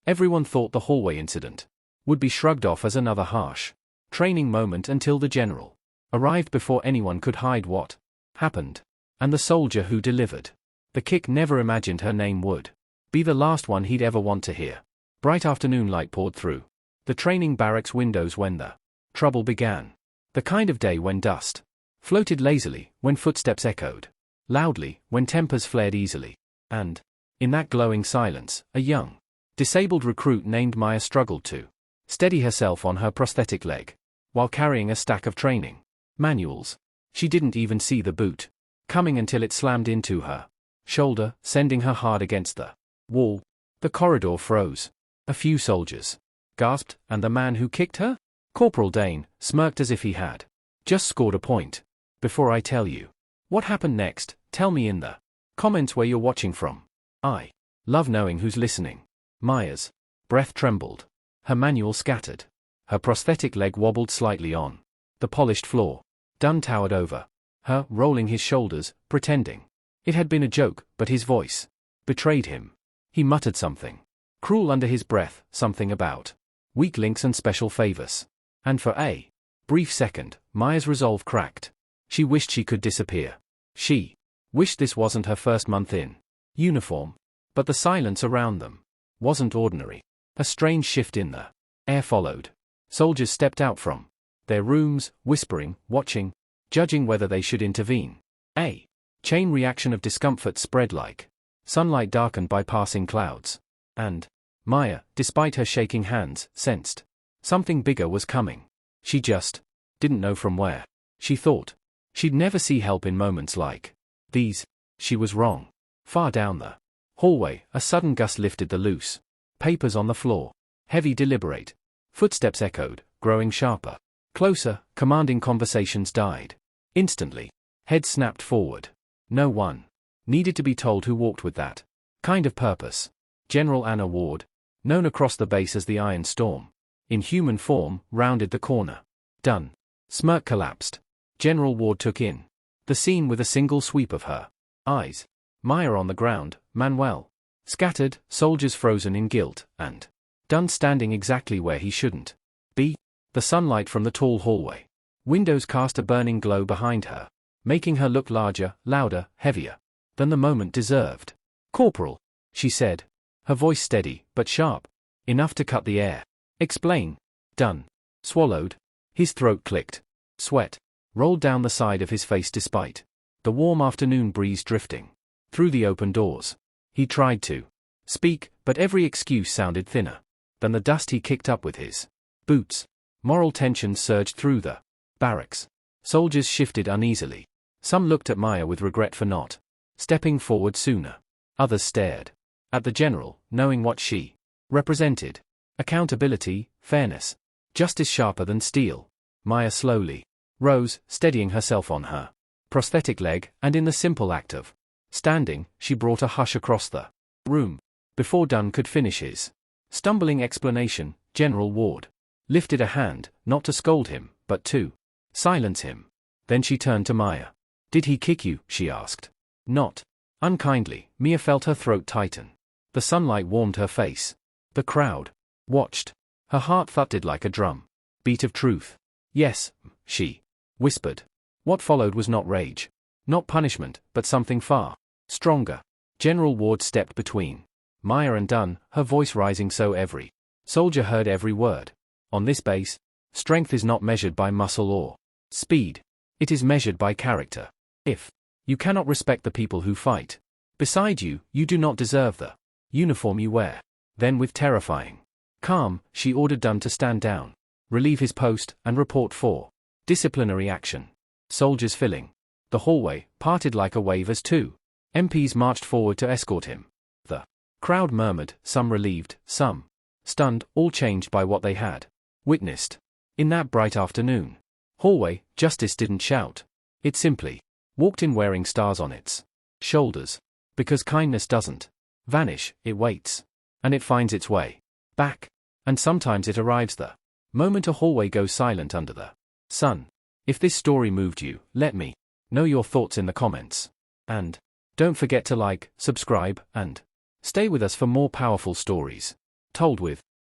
Everyone thought the hallway incident would be shrugged off as another harsh training moment until the general arrived before anyone could hide what happened. And the soldier who delivered the kick never imagined her name would be the last one he'd ever want to hear. Bright afternoon light poured through the training barracks windows when the trouble began. The kind of day when dust floated lazily, when footsteps echoed loudly, when tempers flared easily. And, in that glowing silence, a young, disabled recruit named Maya struggled to steady herself on her prosthetic leg, while carrying a stack of training manuals. She didn't even see the boot coming until it slammed into her shoulder, sending her hard against the wall. The corridor froze. A few soldiers gasped, and the man who kicked her, Corporal Dane, smirked as if he had just scored a point. Before I tell you what happened next, tell me in the comments where you're watching from. I love knowing who's listening. Maya's breath trembled. Her manual scattered. Her prosthetic leg wobbled slightly on the polished floor. Dunn towered over her, rolling his shoulders, pretending it had been a joke, but his voice betrayed him. He muttered something cruel under his breath, something about weak links and special favors. And for a brief second, Maya's resolve cracked. She wished she could disappear. She wished this wasn't her first month in uniform. But the silence around them wasn't ordinary. A strange shift in the air followed. Soldiers stepped out from their rooms, whispering, watching, judging whether they should intervene. A chain reaction of discomfort spread like sunlight darkened by passing clouds. And Maya, despite her shaking hands, sensed something bigger was coming. She just didn't know from where. She thought she'd never see help in moments like these. She was wrong. Far down the hallway, a sudden gust lifted the loose papers on the floor. Heavy, deliberate footsteps echoed, growing sharper. Closer, commanding conversations died. Instantly, heads snapped forward. No one needed to be told who walked with that kind of purpose. General Anna Ward, known across the base as the Iron Storm, in human form, rounded the corner. Done. Smirk collapsed. General Ward took in the scene with a single sweep of her eyes. Maya on the ground, Manuel scattered, soldiers frozen in guilt, and Dunn standing exactly where he shouldn't be. The sunlight from the tall hallway windows cast a burning glow behind her, making her look larger, louder, heavier than the moment deserved. "Corporal," she said, her voice steady, but sharp enough to cut the air. "Explain." Dunn swallowed. His throat clicked. Sweat rolled down the side of his face despite the warm afternoon breeze drifting through the open doors. He tried to speak, but every excuse sounded thinner than the dust he kicked up with his boots. Moral tension surged through the barracks. Soldiers shifted uneasily. Some looked at Maya with regret for not stepping forward sooner. Others stared at the general, knowing what she represented. Accountability, fairness, justice sharper than steel. Maya slowly rose, steadying herself on her prosthetic leg, and in the simple act of standing, she brought a hush across the room. Before Dunn could finish his stumbling explanation, General Ward lifted a hand, not to scold him, but to silence him. Then she turned to Maya. "Did he kick you?" she asked. Not unkindly. Mia felt her throat tighten. The sunlight warmed her face. The crowd watched. Her heart thudded like a drum beat of truth. "Yes," she whispered. What followed was not rage, not punishment, but something far stronger. General Ward stepped between Maya and Dunn, her voice rising so every soldier heard every word. "On this base, strength is not measured by muscle or speed. It is measured by character. If you cannot respect the people who fight beside you, you do not deserve the uniform you wear." Then with terrifying calm, she ordered Dunn to stand down, relieve his post, and report for disciplinary action. Soldiers filling the hallway parted like a wave as 2 MPs marched forward to escort him. The crowd murmured, some relieved, some stunned, all changed by what they had witnessed. In that bright afternoon hallway, justice didn't shout. It simply walked in, wearing stars on its shoulders. Because kindness doesn't vanish, it waits. And it finds its way back. And sometimes it arrives the moment a hallway goes silent under the sun. If this story moved you, let me know your thoughts in the comments. And don't forget to like, subscribe, and stay with us for more powerful stories. told with